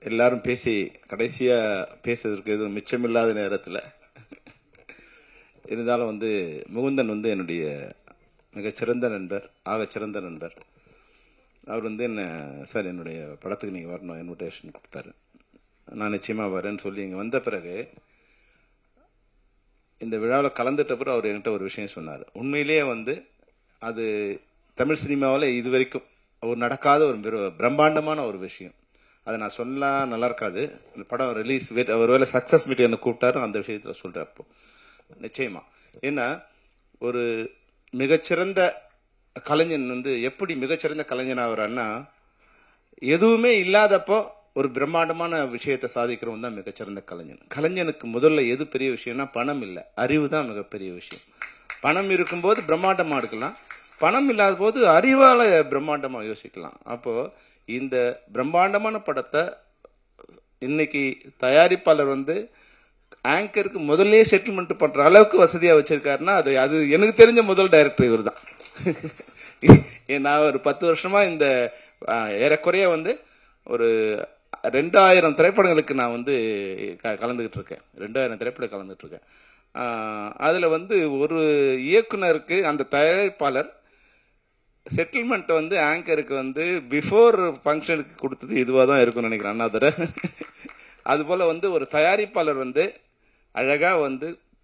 எல்லாரும் பேசி கடைசியா பேசுறதுக்கு எதுவும் மிச்சமில்லாத நேரத்தில் இருந்தாலும் முகுந்தன் என்னுடைய மிகச்சிறந்த நண்பர், ஆகச்சிறந்த நண்பர். அவர் என்ன சார் என்னுடைய படத்துக்கு நீங்கள் வரணும் இன்விடேஷன் கொடுத்தாரு. நான் நிச்சயமாக வரேன்னு சொல்லி இங்கே வந்த பிறகு இந்த விழாவில் கலந்துட்ட பிறகு அவர் என்கிட்ட ஒரு விஷயம் சொன்னார். உண்மையிலேயே அது தமிழ் சினிமாவில் இது வரைக்கும் ஒரு நடக்காத ஒரு பிரம்மாண்டமான ஒரு விஷயம். அதை நான் சொல்லலாம் நல்லா இருக்காது. அந்த படம் ரிலீஸ் ஒருவேளை சக்ஸஸ் மீட் என்ன கூப்பிட்டாரு, அந்த விஷயத்தில் சொல்கிறேன். அப்போ நிச்சயமா ஏன்னா ஒரு மிகச்சிறந்த கலைஞன் எப்படி மிகச்சிறந்த கலைஞனாக வரான்னா, எதுவுமே இல்லாதப்போ ஒரு பிரம்மாண்டமான விஷயத்தை சாதிக்கிறவன் தான் மிகச்சிறந்த கலைஞன். கலைஞனுக்கு முதல்ல எது பெரிய விஷயம்னா பணம் இல்லை, அறிவு தான் மிகப்பெரிய விஷயம். பணம் இருக்கும்போது பிரம்மாண்டமாக எடுக்கலாம், பணம் இல்லாத போது அறிவால பிரம்மாண்டமா யோசிக்கலாம். அப்போ இந்த பிரம்மாண்டமான படத்தை இன்னைக்கு தயாரிப்பாளர் ஆங்கருக்கு முதல்ல செட்டில்மெண்ட் பண்ற அளவுக்கு வசதியா வச்சிருக்காருன்னா அது எனக்கு தெரிஞ்ச முதல் டைரக்டர் இவர் தான். நான் ஒரு 10 வருஷமா இந்த ஏறக்குறைய ஒரு 2000 திரைப்படங்களுக்கு நான் கலந்துகிட்டு இருக்கேன். 2000 திரைப்படம் கலந்துட்டு இருக்கேன். அதுல ஒரு இயக்குனருக்கு அந்த தயாரிப்பாளர் செட்டில்மெண்ட் ஆங்கருக்கு பிஃபோர் ஃபங்க்ஷனுக்கு கொடுத்தது இதுவாக தான் இருக்கும்னு நினைக்கிறேன். அண்ணாதர அது போல ஒரு தயாரிப்பாளர் அழகா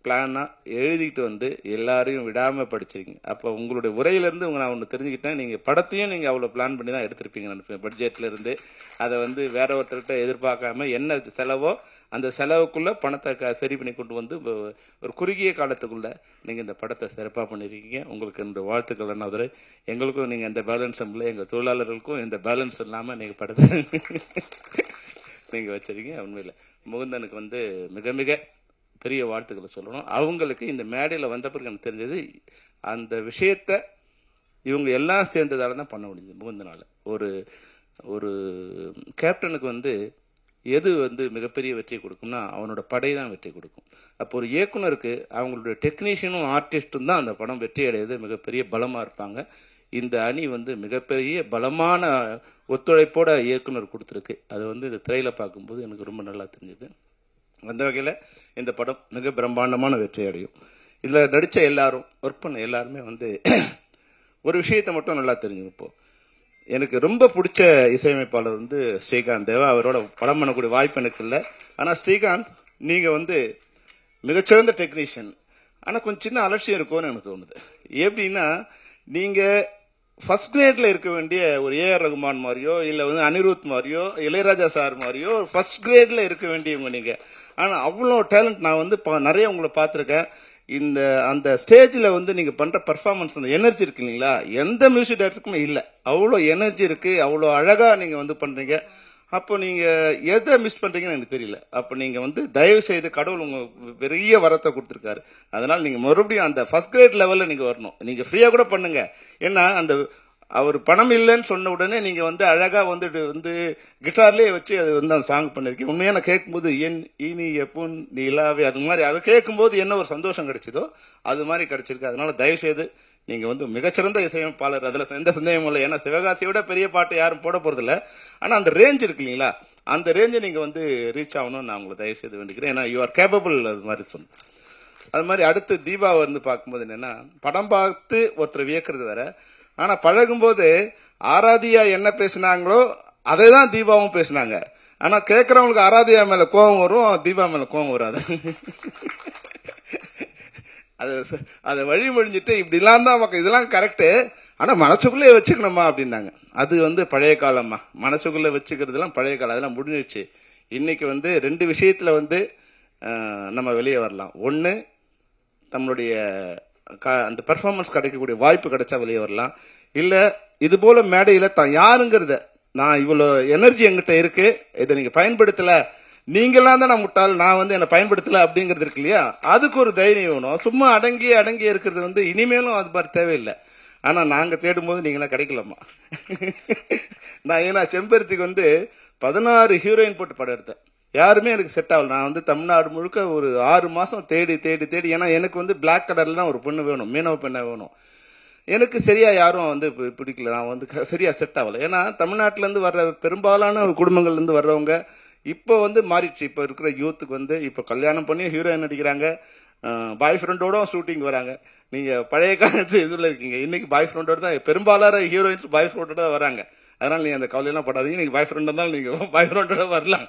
பிளானா எழுதிக்கிட்டு எல்லாரையும் விடாம படிச்சிருக்கீங்க. அப்போ உங்களுடைய உரையிலிருந்து நான் ஒன்று தெரிஞ்சுக்கிட்டேன், நீங்க படத்தையும் நீங்க அவ்வளவு பிளான் பண்ணி தான் எடுத்திருப்பீங்கன்னு நினைப்பேன். பட்ஜெட்ல இருந்து அதை வேற ஒருத்தர்கிட்ட எதிர்பார்க்காம என்ன செலவோ அந்த செலவுக்குள்ள பணத்தை சரி பண்ணி கொண்டு ஒரு குறுகிய காலத்துக்குள்ள நீங்க இந்த படத்தை சிறப்பாக பண்ணிருக்கீங்க. உங்களுக்கு என்னுடைய வாழ்த்துக்கள். அண்ணாதுரை, எங்களுக்கும் நீங்க எந்த பேலன்ஸும் இல்லை, எங்க தொழிலாளர்களுக்கும் எந்த பேலன்ஸ் இல்லாம நீங்க படத்தை நீங்க வச்சிருக்கீங்க. உண்மையில முகுந்தனுக்கு மிக மிக பெரிய வாழ்த்துக்களை சொல்லணும். அவங்களுக்கு இந்த மேடையில் வந்த பிறகு எனக்கு தெரிஞ்சது அந்த விஷயத்த இவங்க எல்லாம் சேர்ந்ததால தான் பண்ண முடிஞ்சது. முகுந்தனால ஒரு கேப்டனுக்கு எது மிகப்பெரிய வெற்றியை கொடுக்கும்னா அவனோட படை தான் வெற்றி கொடுக்கும். அப்போ ஒரு இயக்குனருக்கு அவங்களுடைய டெக்னீஷியனும் ஆர்டிஸ்டும் தான் அந்த படம் வெற்றி அடையது மிகப்பெரிய பலமா இருப்பாங்க. இந்த அணி மிகப்பெரிய பலமான ஒத்துழைப்போட இயக்குனர் கொடுத்துருக்கு. அது இந்த திரையில பார்க்கும்போது எனக்கு ரொம்ப நல்லா தெரிஞ்சது. அந்த வகையில் இந்த படம் மிக பிரம்மாண்டமான வெற்றி அடையும். இதில் நடித்த எல்லாரும், ஒர்க் பண்ண எல்லாருமே ஒரு விஷயத்தை மட்டும் நல்லா தெரிஞ்சுங்க. இப்போ எனக்கு ரொம்ப பிடிச்ச இசையமைப்பாளர் ஸ்ரீகாந்த் தேவா. அவரோட படம் பண்ணக்கூடிய வாய்ப்பு எனக்கு இல்லை. ஆனால் ஸ்ரீகாந்த், நீங்க மிகச்சிறந்த டெக்னீஷியன். ஆனால் கொஞ்சம் சின்ன அலட்சியம் இருக்கும்னு எனக்கு தோணுது. எப்படின்னா, நீங்க ஃபர்ஸ்ட் கிரேட்ல இருக்க வேண்டிய ஒரு ஏஆர் ரகுமான் மாதிரியோ இல்ல அனிருத் மாதிரியோ இளையராஜா சார் மாதிரியோ ஃபர்ஸ்ட் கிரேட்ல இருக்க வேண்டியவங்க நீங்க. ஆனா அவ்வளோ டேலண்ட் நான் நிறைய உங்களை பார்த்திருக்கேன். அந்த ஸ்டேஜ்ல நீங்க பண்ற பெர்ஃபார்மன்ஸ், அந்த எனர்ஜி இருக்கு இல்லைங்களா, எந்த மியூசிக் டைரக்டருக்குமே இல்ல. அவ்வளோ எனர்ஜி இருக்கு, அவ்வளோ அழகா நீங்க பண்றீங்க. அப்போ நீங்க எதை மிஸ் பண்றீங்கன்னு எனக்கு தெரியல. அப்ப நீங்க தயவு செய்து கடவுள் உங்க பெரிய வரத்தை கொடுத்திருக்காரு. அதனால நீங்க மறுபடியும் அந்த ஃபர்ஸ்ட் கிரேட் லெவல்ல நீங்க வரணும். நீங்க ஃப்ரீயா கூட பண்ணுங்க. ஏன்னா அந்த அவர் பணம் இல்லைன்னு சொன்ன உடனே நீங்க அழகா கிட்டார்லயே வச்சு அது அந்த சாங் பண்ணிருக்கீங்க. உண்மையா நான் கேட்கும்போது என் இனி எப்போன் நீலாவே அது மாதிரி அதை கேட்கும்போது என்ன ஒரு சந்தோஷம் கிடைச்சதோ அது மாதிரி கிடைச்சிருக்கு. அதனால தயவு செய்து நீங்க மிகச்சிறந்த இசையமைப்பாளர், அதுல எந்த சந்தேகமும் இல்லை. ஏன்னா சிவகாசியோட பெரிய பாட்டு யாரும் போட போறது இல்லை. ஆனா அந்த ரேஞ்ச் இருக்கு இல்லைங்களா, அந்த ரேஞ்சை நீங்க ரீச் ஆகணும்னு நான் உங்களை தயவு செய்து வேண்டிக்கிறேன். ஏன்னா யூ ஆர் கேப்பபிள். அது மாதிரி சொன்னேன். அது மாதிரி அடுத்து தீபா பார்க்கும்போது என்னன்னா, படம் பார்த்து ஒருத்தர் வியக்கிறது வேற, ஆனா பழகும்போது ஆராதியா என்ன பேசினாங்களோ அதை தான் தீபாவும் பேசினாங்க. ஆனா கேட்கறவங்களுக்கு ஆராதியா மேல கோபம் வரும், தீபா மேல கோபம் வராது. அதை வழிமொழிஞ்சிட்டு இப்படிலாம் தான் இதெல்லாம் கரெக்டு, ஆனா மனசுக்குள்ளே வச்சுக்கணுமா அப்படின்னாங்க. அது பழைய காலம்மா. மனசுக்குள்ள வச்சுக்கிறதுலாம் பழைய காலம், அதெல்லாம் முடிஞ்சிடுச்சு. இன்னைக்கு 2 விஷயத்துல நம்ம வெளியே வரலாம். ஒன்னு, நம்மளுடைய அந்த பெர்ஃபார்மன்ஸ் கிடைக்கக்கூடிய வாய்ப்பு கிடைச்சா வெளியே வரலாம். இல்ல இது போல மேடையில தான் யாருங்கிறத, நான் இவ்வளவு எனர்ஜி எங்கிட்ட இருக்கு, இதை நீங்க பயன்படுத்தல, நீங்கெல்லாம் தான் நான் முட்டாள், நான் என்ன பயன்படுத்தல அப்படிங்கிறது இருக்கு இல்லையா, அதுக்கு ஒரு தைரியம் வேணும். சும்மா அடங்கி இருக்கிறது இனிமேலும் அது மாதிரி தேவையில்லை. ஆனா நாங்க தேடும் போது நீங்களாம் கிடைக்கலாமா. நான் ஏன்னா செம்பருத்திக்கு 16 ஹீரோயின் போட்டு படம் எடுத்தேன். யாருமே எனக்கு செட் ஆகல. நான் தமிழ்நாடு முழுக்க ஒரு 6 மாசம் தேடி தேடி தேடி, ஏன்னா எனக்கு பிளாக் கலர்ல தான் ஒரு பொண்ணு வேணும், மீனவ பெண்ணா வேணும். எனக்கு சரியா யாரும் பிடிக்கல. நான் சரியா செட் ஆகல. ஏன்னா தமிழ்நாட்டில இருந்து வர்ற பெரும்பாலான குடும்பங்கள்ல இருந்து வர்றவங்க இப்போ வந்து மாறிடுச்சு. இப்போ இருக்கிற யூத்துக்கு வந்து இப்போ கல்யாணம் பண்ணி ஹீரோயின் நடிக்கிறாங்க, பாய் ஃப்ரெண்டோட ஷூட்டிங் வராங்க. நீங்க பழைய காலத்து இதுல இருக்கீங்க. இன்னைக்கு பாய் ஃப்ரெண்டோட தான் பெரும்பாலான ஹீரோயின்ஸ் பாய் ஃப்ரெண்டோட தான் வராங்க. அதனால நீங்க அந்த கவலையெல்லாம் படாதீங்க. நீங்க பாய் ஃப்ரெண்ட் இருந்தாலும் நீங்க பாய் ஃப்ரெண்டோட வரலாம்.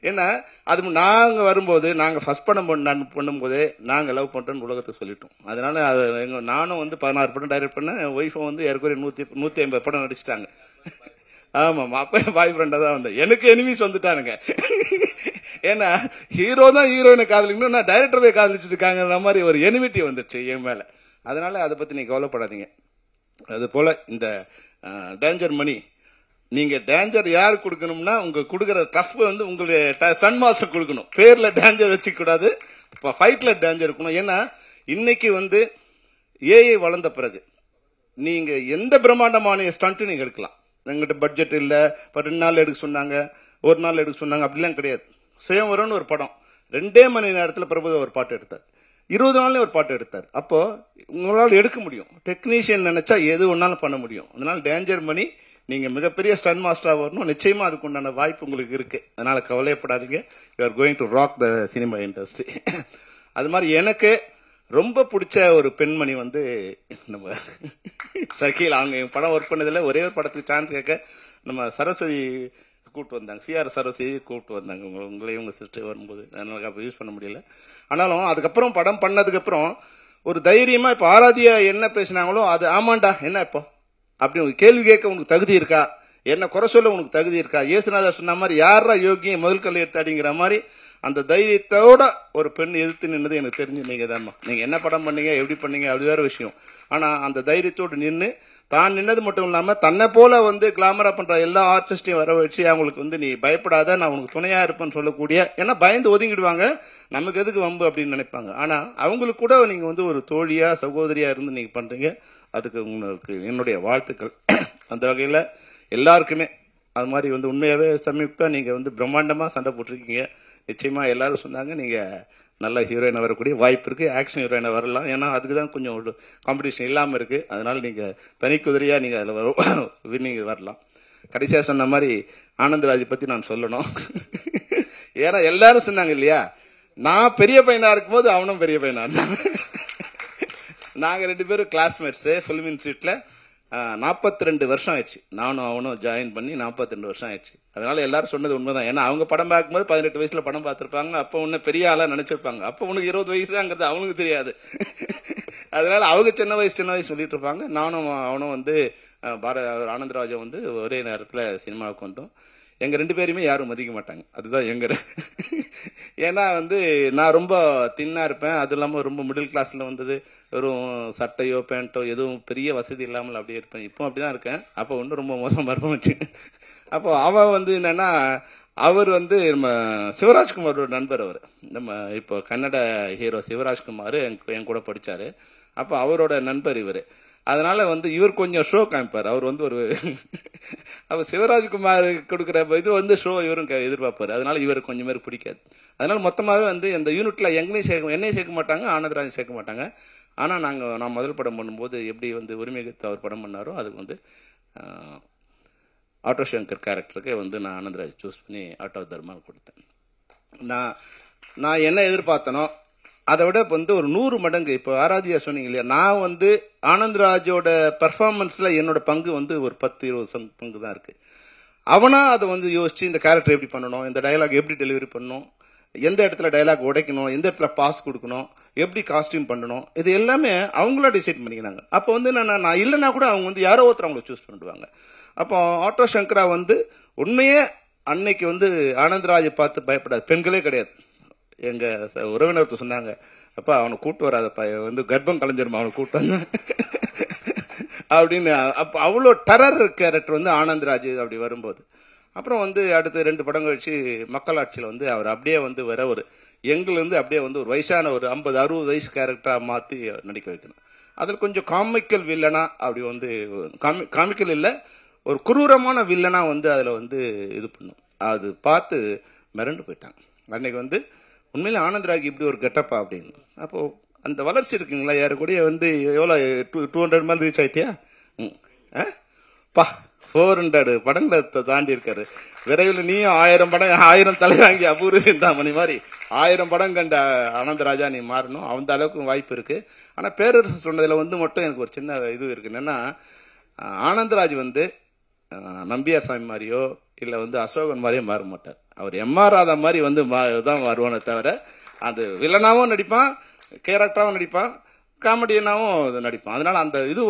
ஏன்னா அது நாங்க வரும்போது, நாங்க ஃபர்ஸ்ட் படம் பண்ணும்போதே நாங்க லவ் பண்றோம்னு உலகத்துக்கு சொல்லிட்டோம். அதனால அது நானும் வந்து 16 படம் டைரக்ட் பண்ணேன். ஒய்ஃபும் வந்து ஏற்கனவே 150 படம் நடிச்சிட்டாங்க. ஆமா, அப்ப பாய் ஃப்ரெண்டா தான் வந்தேன். எனக்கு எனிமீஸ் வந்துட்டானுங்க. ஏன்னா ஹீரோ தான் ஹீரோயினை காதலிக்கணும், நான் டைரக்டர் போய் காதலிச்சுட்டு இருக்காங்கிற மாதிரி ஒரு எனிமிட்டி வந்துருச்சு என் மேல. அதனால அதை பத்தி நீங்க கவலைப்படாதீங்க. அது போல இந்த டேஞ்சர் மணி, நீங்க டேஞ்சர் யாரு கொடுக்கணும்னா உங்க கொடுக்கற டஃப் வந்து உங்களுடைய சன் மாஸ்டர் கொடுக்கணும். பேர்ல டேஞ்சர் வச்சுக்க கூடாது, ஃபைட்ல டேஞ்சர் இருக்கணும். ஏன்னா இன்னைக்கு வந்து ஏஐ வளர்ந்த பிறகு நீங்க எந்த பிரம்மாண்டமான ஸ்டண்ட் நீங்க எடுக்கலாம். எங்கிட்ட பட்ஜெட் இல்ல, 2 நாள் எடுக்க சொன்னாங்க, 1 நாள் எடுக்க சொன்னாங்க, அப்படிலாம் கிடையாது. சுயம்வரம்னு ஒரு படம் 2 மணி நேரத்தில் பிரபுதா ஒரு பாட்டு எடுத்தார், 20 நாள்ல ஒரு பாட்டு எடுத்தார். அப்போ உங்களால் எடுக்க முடியும். டெக்னீஷியன் நினைச்சா எது ஒன்னாலும் பண்ண முடியும். அதனால டேஞ்சர் மணி நீங்க மிகப்பெரிய ஸ்டன் மாஸ்டரா வரணும். நிச்சயமா அதுக்கு உண்டான வாய்ப்பு உங்களுக்கு இருக்கு. அதனால கவலைப்படாதீங்க. You are going to rock the cinema industry. அது மாதிரி எனக்கு ரொம்ப பிடிச்ச ஒரு பெண்மணி வந்து நம்ம ஷக்கீல். அவங்க என் படம் ஒர்க் பண்ணதில்ல, ஒரே ஒரு படத்துக்கு சான்ஸ் கேட்க நம்ம சரஸ்வதி கூப்பிட்டு வந்தாங்க, சிஆர் சரஸ்வதி கூப்பிட்டு வந்தாங்க. உங்களையும் உங்க சிஸ்டர் வரும்போது அதனால அப்ப யூஸ் பண்ண முடியல. ஆனாலும் அதுக்கப்புறம் படம் பண்ணதுக்கு அப்புறம் ஒரு தைரியமா இப்ப ஆராதியா என்ன பேசினாங்களோ அது ஆமாண்டா என்ன இப்போ அப்படி உங்க கேள்வி கேட்க உனக்கு தகுதி இருக்கா, என்ன குறை சொல்ல உனக்கு தகுதி இருக்கா, இயேசுநாதர் சொன்ன மாதிரி யாரா யோகியம் முதல் கல் எடுத்தாடிங்கிற மாதிரி அந்த தைரியத்தோட ஒரு பெண் எதிர்த்து நின்னது எனக்கு தெரிஞ்சு நீங்க தான். நீங்க என்ன படம் பண்ணீங்க, எப்படி பண்ணீங்க, அப்படி வேற விஷயம். ஆனா அந்த தைரியத்தோடு நின்று தான் நின்னது மட்டும் இல்லாம தன்னை போல வந்து கிளாமரா பண்ற எல்லா ஆர்டிஸ்டையும் வர வச்சு அவங்களுக்கு வந்து நீ பயப்படாத, நான் உனக்கு துணையா இருப்பேன்னு சொல்லக்கூடிய, ஏன்னா பயந்து ஒதுங்கிடுவாங்க, நமக்கு எதுக்கு வம்பு அப்படின்னு நினைப்பாங்க. ஆனா அவங்களுக்கு கூட நீங்க வந்து ஒரு தோழியா சகோதரியா இருந்து நீங்க பண்றீங்க. அதுக்கு உங்களுக்கு என்னுடைய வாழ்த்துக்கள். அந்த வகையில எல்லாருக்குமே அது மாதிரி வந்து உண்மையாவே சமீபத்தா நீங்க வந்து பிரம்மாண்டமா சண்டை போட்டிருக்கீங்க. நிச்சயமா எல்லாரும் சொன்னாங்க நீங்க நல்ல ஹீரோயினா வரக்கூடிய வாய்ப்பு இருக்கு, ஆக்ஷன் ஹீரோயினா வரலாம். ஏன்னா அதுக்கு தான் கொஞ்சம் ஒரு காம்படிஷன் இல்லாம இருக்கு. அதனால நீங்க தனி குதிரையா நீங்க அதுல நீங்க வரலாம். கடைசியா சொன்ன மாதிரி ஆனந்தராஜ் பத்தி நான் சொல்லணும். ஏன்னா எல்லாரும் சொன்னாங்க இல்லையா, நான் பெரிய பையனா இருக்கும்போது அவனும் பெரிய பையனா இருந்தான். நாங்க 2 பேரும் கிளாஸ்மேட்ஸ். பிலிம் இன்ஸ்டியூட்ல 42 வருஷம் ஆயிடுச்சு. நானும் அவனும் ஜாயின் பண்ணி 42 வருஷம் ஆயிடுச்சு. அதனால எல்லாரும் சொன்னது உண்மைதான். ஏன்னா அவங்க படம் பார்க்கும்போது 18 வயசுல படம் பார்த்திருப்பாங்க. அப்ப உன்ன பெரிய ஆளா நினைச்சிருப்பாங்க. அப்ப உனக்கு 20 வயசுங்கிறது அவனுக்கு தெரியாது. அதனால அவங்க சின்ன வயசு சொல்லிட்டு இருப்பாங்க. நானும் அவனும் வந்து ஆனந்தராஜன் வந்து ஒரே நேரத்துல சினிமாவுக்கு வந்தோம். எங்க 2 பேருமே யாரும் மதிக்க மாட்டாங்க. அதுதான் எங்க. ஏன்னா வந்து நான் ரொம்ப தின்னா இருப்பேன். அது இல்லாம ரொம்ப மிடில் கிளாஸ்ல வந்தது. வெறும் சட்டையோ பேண்டோ எதுவும் பெரிய வசதி இல்லாமல் அப்படியே இருப்பேன். இப்போ அப்படிதான் இருக்கேன். அப்ப ஒன்னும் ரொம்ப மோசமா இருப்பேன் வச்சு. அப்போ அவன் வந்து என்னன்னா, அவர் வந்து நம்ம சிவராஜ்குமாரோட நண்பர். அவர் நம்ம இப்போ கன்னட ஹீரோ சிவராஜ்குமார் என் கூட படிச்சாரு. அப்ப அவரோட நண்பர் இவரு. அதனால வந்து இவர் கொஞ்சம் ஷோ காமிப்பார். அவர் வந்து ஒரு அவர் சிவராஜ்குமார் கொடுக்குற இது வந்து ஷோ இவரும் எதிர்பார்ப்பாரு. அதனால இவருக்கு கொஞ்சம் பேருக்கு பிடிக்காது. அதனால மொத்தமாவே வந்து இந்த யூனிட்ல என்னையும் சேர்க்க மாட்டாங்க, ஆனந்தராஜ் சேர்க்க மாட்டாங்க. ஆனா நான் முதல் படம் பண்ணும்போது எப்படி வந்து உரிமைக்கு அவர் படம் பண்ணாரோ அதுக்கு வந்து ஆட்டோ சங்கர் கேரக்டருக்கு வந்து நான் ஆனந்தராஜ் சூஸ் பண்ணி ஆட்டோ தர்மா கொடுத்தேன். நான் என்ன எதிர்பார்த்தனோ அதை விட வந்து ஒரு 100 மடங்கு. இப்போ ஆராதியா சொன்னீங்க இல்லையா, நான் வந்து ஆனந்தராஜோட பெர்ஃபார்மன்ஸ்ல என்னோட பங்கு வந்து ஒரு 10-20 பங்கு தான் இருக்கு. அவனா அதை வந்து யோசிச்சு இந்த கேரக்டர் எப்படி பண்ணணும், இந்த டயலாக் எப்படி டெலிவரி பண்ணணும், எந்த இடத்துல டயலாக் உடைக்கணும், எந்த இடத்துல பாஸ் கொடுக்கணும், எப்படி காஸ்டியூம் பண்ணணும், இது எல்லாமே அவங்களா டிசைட் பண்ணிக்கிறாங்க. அப்போ வந்து நான் இல்லைன்னா கூட அவங்க வந்து யாரோ ஒருத்தர் அவங்களை சூஸ் பண்ணிடுவாங்க. அப்போ ஆட்டோ சங்கரா வந்து உண்மையே அன்னைக்கு வந்து ஆனந்தராஜை பார்த்து பயப்படாது பெண்களே கிடையாது. எங்க உறவினர் சொன்னாங்க, அப்பா அவனை கூட்டு வராதப்பா, வந்து கர்ப்பம் கலைஞ்சிருமா அவனை கூட்டு வந்த அப்படின்னு. அப்ப அவ்வளோ டெரர் கேரக்டர் வந்து ஆனந்தராஜ் அப்படி வரும்போது. அப்புறம் வந்து அடுத்து 2 படம் கழிச்சு மக்களாட்சியில் வந்து அவர் அப்படியே வந்து வர ஒரு எங்கிலிருந்து அப்படியே வந்து ஒரு வயசான ஒரு 50-60 வயசு கேரக்டரா மாத்தி நடிக்க வைக்கணும். அதில் கொஞ்சம் காமிக்கல் வில்லனா அப்படி வந்து காமிக்கல் இல்லை, ஒரு குரூரமான வில்லனா வந்து அதுல வந்து இது பண்ணும். அது பார்த்து மிரண்டு போயிட்டாங்க. அன்னைக்கு வந்து உண்மையில ஆனந்தராஜ் இப்படி ஒரு கெட்டப்பா அப்படின்னு. அப்போ அந்த வளர்ச்சி இருக்குங்களா, யாரு கூட வந்து எவ்வளோ 200 மேல ரீச் ஆயிட்டியா பா 400 படங்களை தாண்டி இருக்காரு. விரைவில் நீயும் 1000 படம் 1000 தலை வாங்கி அபூர்வ சிந்தாமணி மாதிரி 1000 படம் கண்ட ஆனந்தராஜா நீ மாறணும். அந்த அளவுக்கு வாய்ப்பு இருக்கு. ஆனா பேரரசு சொன்னதுல மட்டும் எனக்கு ஒரு சின்ன இது இருக்கு. என்னன்னா ஆனந்தராஜ் நம்பியார் சாமி மாதிரியோ இல்ல அசோகன் மாதிரியோ மாற மாட்டார். அவர் எம்ஆர் ராதா மாதிரி தான் வருவானே தவிர அது வில்லனாவும் நடிப்பான், கேரக்டராவும் நடிப்பான், காமெடியனாவும் நடிப்பான். அதனால அந்த இது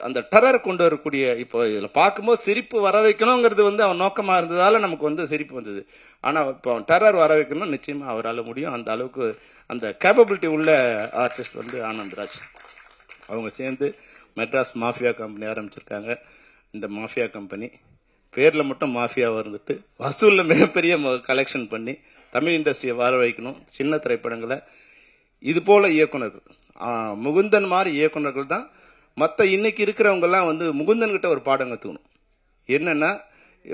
அந்த டெரர் கொண்டு வரக்கூடிய இப்போ இதுல பார்க்கும்போது சிரிப்பு வர வைக்கணுங்கிறது அவன் நோக்கமா இருந்ததால நமக்கு சிரிப்பு வந்தது. ஆனா இப்போ அவன் டெரர் வர வைக்கணும் நிச்சயமா அவரால் முடியும். அந்த அளவுக்கு அந்த கேப்பபிலிட்டி உள்ள ஆர்டிஸ்ட் ஆனந்தராஜ். அவங்க சேர்ந்து மெட்ராஸ் மாஃபியா கம்பெனி ஆரம்பிச்சிருக்காங்க. இந்த மாஃபியா கம்பெனி பேர்ல மட்டும் மாஃபியாவா இருந்துட்டு வசூல்ல மிகப்பெரிய கலெக்ஷன் பண்ணி தமிழ் இண்டஸ்ட்ரியை வாழ வைக்கணும். சின்ன திரைப்படங்களை இது போல இயக்குனர்கள் முகுந்தன் மாதிரி இயக்குனர்கள் தான் மற்ற இன்னைக்கு இருக்கிறவங்க எல்லாம் முகுந்தன் கிட்ட ஒரு பாடம் கத்துக்கணும். என்னன்னா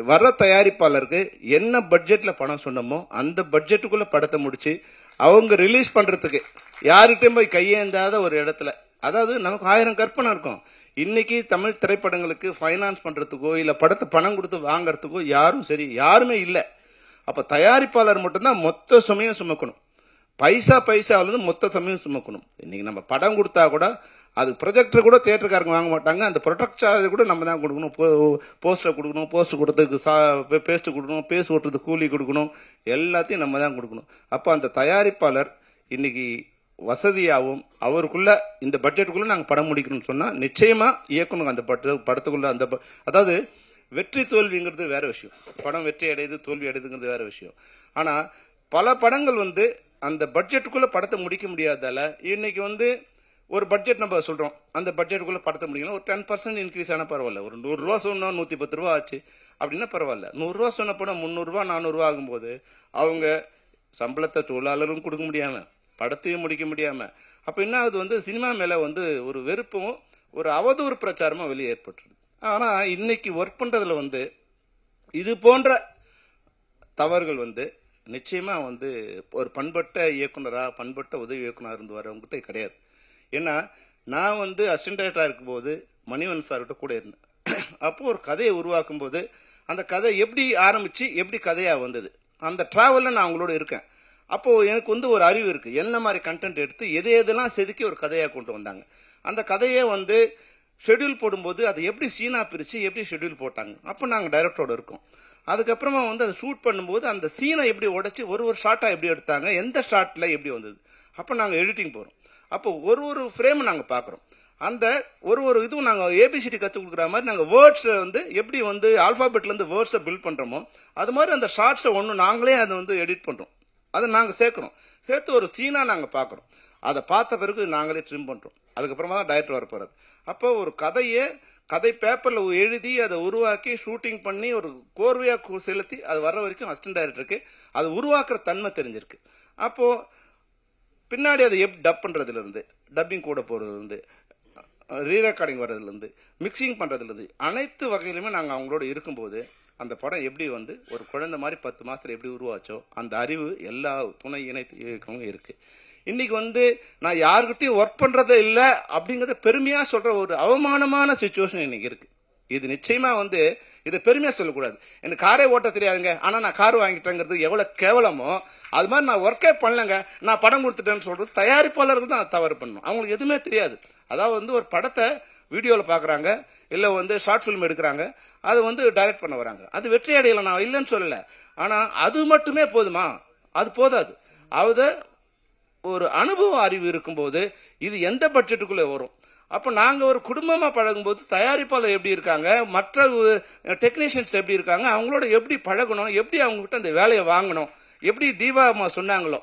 வர்ற தயாரிப்பாளருக்கு என்ன பட்ஜெட்ல பணம் சொன்னமோ அந்த பட்ஜெட்டுக்குள்ள படத்தை முடிச்சு அவங்க ரிலீஸ் பண்றதுக்கு யாருகிட்டையும் போய் கையேந்தாத ஒரு இடத்துல, அதாவது நமக்கு 1000 கற்பனை இருக்கும். இன்னைக்கு தமிழ் திரைப்படங்களுக்கு ஃபைனான்ஸ் பண்றதுக்கோ இல்ல படத்தை பணம் கொடுத்து வாங்கறதுக்கோ யாருமே இல்லை. அப்ப தயாரிப்பாளர் மட்டும்தான் மொத்த சுமையும் சுமக்கணும். பைசாவிலிருந்து மொத்த சமயம் சுமக்கணும். இன்னைக்கு நம்ம படம் கொடுத்தா கூட அது ப்ரொஜெக்டர் கூட தியேட்டருக்காரங்க வாங்க மாட்டாங்க. அந்த ப்ரொடக்ட் சார்ஜ் கூட நம்ம தான் கொடுக்கணும். போஸ்டர் கொடுக்கணும், போஸ்டர் கொடுத்ததுக்கு பேஸ்ட் கொடுக்கணும், பேஸ்ட் ஓட்டுறதுக்கு கூலி கொடுக்கணும், எல்லாத்தையும் நம்ம தான் கொடுக்கணும். அப்போ அந்த தயாரிப்பாளர் இன்னைக்கு வசதியாகவும் அவருக்குள்ள இந்த பட்ஜெட்டுக்குள்ள நாங்கள் படம் முடிக்கணும்னு சொன்னா நிச்சயமா இயக்கணும். அந்த படத்துக்குள்ள அதாவது வெற்றி தோல்விங்கிறது வேற விஷயம். படம் வெற்றி அடையுது தோல்வி அடையுதுங்கிறது வேற விஷயம். ஆனா பல படங்கள் அந்த பட்ஜெட்டுக்குள்ள படத்தை முடிக்க முடியாதால இன்னைக்கு ஒரு பட்ஜெட் நம்ம சொல்றோம், அந்த பட்ஜெட்டுக்குள்ள படத்தை முடிக்கணும். ஒரு 10% இன்க்ரீஸ் ஆனா பரவாயில்ல. ஒரு 100 ரூபா சொன்னோம் 110 ரூபா ஆச்சு அப்படின்னா பரவாயில்ல. 100 ரூபா சொன்ன படம் 300 ரூபா 400 ரூபா ஆகும்போது அவங்க சம்பளத்தை தொழிலாளரும் கொடுக்க முடியாம படத்தையும் முடிக்க முடியாம அப்ப என்ன ஆகுது, சினிமா மேல ஒரு வெறுப்பும் ஒரு அவதூறு பிரச்சாரமும் வெளியே ஏற்பட்டுருது. ஆனா இன்னைக்கு ஒர்க் பண்றதுல இது போன்ற தவறுகள் நிச்சயமா ஒரு பண்பட்ட இயக்குனரா பண்பட்ட உதவி இயக்குனர் இருந்து வரவங்கிட்ட கிடையாது. ஏன்னா நான் அசிஸ்டன்ட் டைரக்டரா இருக்கும் போது மணிவன் சார்கிட்ட கூட இருந்தேன். அப்போ ஒரு கதையை உருவாக்கும் போது அந்த கதை எப்படி ஆரம்பிச்சு எப்படி கதையா வந்தது அந்த டிராவல்ல நான் அவங்களோட இருக்கேன். அப்போ எனக்கு ஒரு அறிவு இருக்கு, என்ன மாதிரி கண்டென்ட் எடுத்து எதெல்லாம் செதுக்கி ஒரு கதையா கொண்டு வந்தாங்க. அந்த கதையை ஷெட்யூல் போடும்போது அதை எப்படி சீனா பிரிச்சு எப்படி ஷெட்யூல் போட்டாங்க. அப்போ நாங்க டைரக்டரோட இருக்கோம். அதுக்கப்புறமா அதை ஷூட் பண்ணும்போது அந்த சீனை எப்படி உடைச்சு ஒரு ஷார்ட்டா எப்படி எடுத்தாங்க, எந்த ஷார்ட்ல எப்படி வந்தது. அப்போ நாங்க எடிட்டிங் போறோம். அப்போ ஒரு ஃப்ரேம் நாங்க பாக்குறோம். அந்த ஒரு இதுவும் நாங்க ஏபிசிடி கத்து கொடுக்குற மாதிரி நாங்க வேர்ட்ஸ் எப்படி ஆல்பாபெட்ல இருந்து வேர்ட்ஸை பில்ட் பண்றோமோ அது மாதிரி அந்த ஷார்ட்ஸை நாங்களே அதை எடிட் பண்றோம். அதை நாங்க சேர்த்து ஒரு சீனா நாங்க பாக்குறோம். அதை பார்த்த பிறகு நாங்களே ட்ரிம் பண்றோம். அதுக்கப்புறமா தான் டைரக்டர் வர போறாரு. அப்போ ஒரு கதை பேப்பர்ல எழுதி அதை உருவாக்கி ஷூட்டிங் பண்ணி ஒரு கோர்வையா செலுத்தி அது வர்ற வரைக்கும் அசிஸ்டன்ட் டைரக்டருக்கு அது உருவாக்குற தன்மை தெரிஞ்சிருக்கு. அப்போ பின்னாடி அதை எப்படி டப் பண்றதுல இருந்து டப்பிங் கூட போறதுல இருந்து ரீரெக்கார்டிங் வர்றதுல இருந்து மிக்சிங் பண்றதுல இருந்து அனைத்து வகையிலுமே நாங்க அவங்களோட இருக்கும்போது அந்த படம் எப்படி ஒரு குழந்தை மாதிரி 10 மாசத்துல எப்படி உருவாச்சோ அந்த அறிவு எல்லா துணை இணைத்து இருக்கு. இன்னைக்கு நான் யாருக்கிட்டையும் ஒர்க் பண்றதே இல்ல அப்படிங்கறத பெருமையா சொல்ற ஒரு அவமானமான சிச்சுவேஷன் இன்னைக்கு இருக்கு. இது நிச்சயமா இதை பெருமையா சொல்லக்கூடாது. எனக்கு காரே ஓட்ட தெரியாதுங்க, ஆனா நான் கார் வாங்கிட்டேங்கிறது எவ்வளவு கேவலமோ அது மாதிரி நான் ஒர்க்கே பண்ணலங்க நான் படம் கொடுத்துட்டேன்னு சொல்றது தயாரிப்பாளர்கள் தான் தவறு பண்ணணும். அவங்களுக்கு எதுவுமே தெரியாது. அதாவது ஒரு படத்தை வீடியோல பாக்குறாங்க இல்ல ஷார்ட் பிலிம் எடுக்கிறாங்க, அது டைரக்ட் பண்ண வராங்க. அது வெற்றி அடையல, நான் இல்லைன்னு சொல்லல. ஆனா அது மட்டுமே போதுமா? அது போதாது. அதாவது ஒரு அனுபவ அறிவு இருக்கும்போது இது எந்த பட்ஜெட்டுக்குள்ள வரும். அப்ப நாங்க ஒரு குடும்பமா பழகும் போது தயாரிப்பாளர் எப்படி இருக்காங்க, மற்ற டெக்னீஷியன்ஸ் எப்படி இருக்காங்க, அவங்களோட எப்படி பழகணும், எப்படி அவங்க கிட்ட அந்த வேலையை வாங்கணும், எப்படி தீபா சொன்னாங்களோ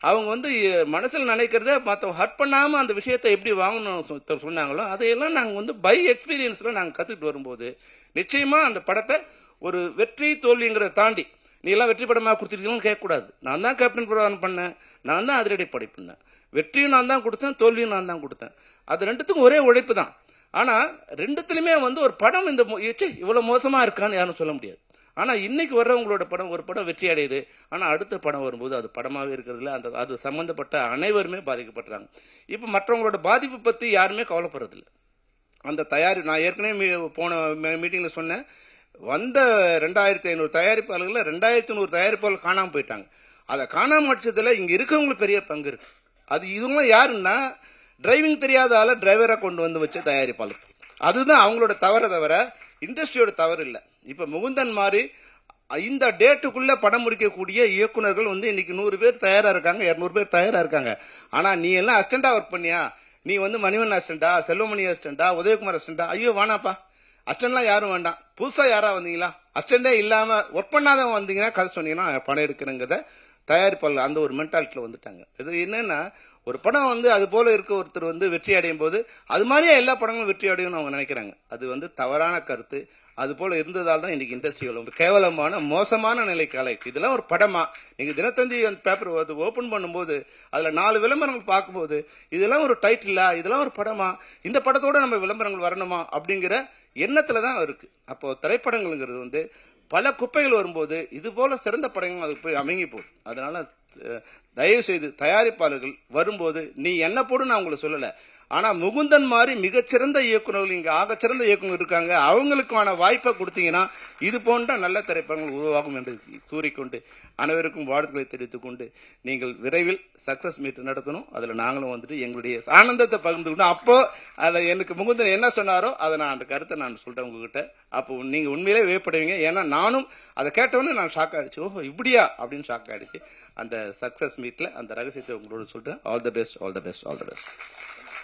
அவங்க மனசுல நினைக்கிறத மற்ற ஹர்ட் பண்ணாம அந்த விஷயத்தை எப்படி வாங்கணும் சொன்னாங்களோ அதையெல்லாம் நாங்க பை எக்ஸ்பீரியன்ஸ்ல நாங்க கத்துக்கிட்டு வரும்போது நிச்சயமா அந்த படத்தை ஒரு வெற்றி தோல்விங்கிறத தாண்டி நீ எல்லாம் வெற்றி படமா கொடுத்துருக்கீங்கன்னு கேட்கக்கூடாது. நான் தான் கேப்டன் புராணம் பண்ணேன், நான் தான் அதிரடி படை பண்ணேன், வெற்றியும் நான் தான் கொடுத்தேன், தோல்வியும் நான் தான் கொடுத்தேன். அது ரெண்டுத்துக்கும் ஒரே உழைப்பு தான். ஆனா ரெண்டுத்திலுமே ஒரு படம் இவ்வளவு மோசமா இருக்கான்னு யாரும் சொல்ல முடியாது. ஆனா இன்னைக்கு வர்றவங்களோட படம் ஒரு படம் வெற்றி அடையுது, ஆனா அடுத்த படம் வரும்போது அது படமாவே இருக்கிறதுல அது சம்பந்தப்பட்ட அனைவருமே பாதிக்கப்படுறாங்க. இப்ப மற்றவங்களோட பாதிப்பு பத்தி யாருமே கவலைப்படுறதில்லை. அந்த நான் ஏற்கனவே போன மீட்டிங்ல சொன்னேன், வந்த 2500 தயாரிப்பாளர்கள் 2100 தயாரிப்பாளர்கள் காணாம போயிட்டாங்க. அதை காணாம அடிச்சதுல இங்க இருக்கவங்களுக்கு பெரிய பங்கு இருக்கு. அது இவங்க யாருன்னா டிரைவிங் தெரியாத ஆள டிரைவரா கொண்டு வந்து வச்ச தயாரிப்பாளர். அதுதான் அவங்களோட தவிர இண்டஸ்ட்ரியோட தவறு இல்லை. இப்ப முகுந்தன் மாதிரி இந்த டேட்டுக்குள்ள படம் முடிக்கக்கூடிய இயக்குநர்கள் வந்து இன்னைக்கு 100 பேர் தயாரா இருக்காங்க, 200 பேர் தயாரா இருக்காங்க. ஆனா நீ எல்லாம் அசிஸ்டண்டா ஒர்க் பண்ணியா? நீ வந்து மணிவன் அசிஸ்டண்டா, செல்வமணி அசிஸ்டண்டா, உதயகுமார் அசிஸ்டண்டா? ஐயோ வேணாப்பா, அசிஸ்டன்ட்லாம் யாரும் வேண்டாம். புதுசா யாரா வந்தீங்களா? அசிஸ்டண்டே இல்லாம ஒர்க் பண்ணாதவங்க வந்தீங்கன்னா கதை சொன்னீங்கன்னா படம் எடுக்கிறங்கிறத தயாரிப்பாளர் அந்த ஒரு மென்டாலிட்டியில வந்துட்டாங்க. இது என்னன்னா ஒரு படம் வந்து அது போல இருக்க ஒருத்தர் வந்து வெற்றி அடையும் போது அது மாதிரியே எல்லா படங்களும் வெற்றி அடையும்னு அவங்க நினைக்கிறாங்க. அது வந்து தவறான கருத்து. அது போல இருந்ததால் தான் இன்னைக்கு இண்டஸ்ட்ரி கேவலமான மோசமான நிலைக்கு ஆளாயிருக்கு. இதெல்லாம் ஒரு படமா? நீங்க தினத்தந்தி அந்த பேப்பர் ஓபன் பண்ணும்போது அதுல 4 விளம்பரங்கள் பார்க்கும்போது இதெல்லாம் ஒரு டைட்டிலா, இதெல்லாம் ஒரு படமா, இந்த படத்தோட நம்ம விளம்பரங்கள் வரணுமா அப்படிங்கிற எண்ணத்துல தான் இருக்கு. அப்போ திரைப்படங்கள்ங்கிறது வந்து பல குப்பைகள் வரும்போது இது போல சிறந்த படங்கள் அது போய் அமைங்கி போகுது. அதனால தயவு செய்து தயாரிப்பாளர்கள் வரும்போது நீ என்ன போடு நான் உங்களை சொல்லல, ஆனா முகுந்தன் மாதிரி மிகச்சிறந்த இயக்குநர்கள் இங்க ஆகச்சிறந்த இயக்குநர் இருக்காங்க, அவங்களுக்கான வாய்ப்பை கொடுத்தீங்கன்னா இது போன்ற நல்ல திரைப்படங்கள் உருவாகும் என்று கூறிக்கொண்டு அனைவருக்கும் வாழ்த்துக்களை தெரிவித்துக் கொண்டு நீங்கள் விரைவில் சக்சஸ் மீட் நடத்தணும். அதுல நாங்களும் வந்துட்டு எங்களுடைய ஆனந்தத்தை பகிர்ந்து கொண்டு அப்போ அதுல எனக்கு முகுந்தன் என்ன சொன்னாரோ அதை நான் அந்த கருத்தை நான் சொல்றேன் உங்ககிட்ட. அப்போ நீங்க உண்மையிலே வியப்படுவீங்க. ஏன்னா நானும் அதை கேட்டவொன்னே நான் ஷாக் ஆயிடுச்சு. ஓஹோ இப்படியா அப்படின்னு ஷாக் ஆயிடுச்சு. அந்த சக்சஸ் மீட்ல அந்த ரகசியத்தை உங்களோட சொல்றேன். All the best, all the best, all the best.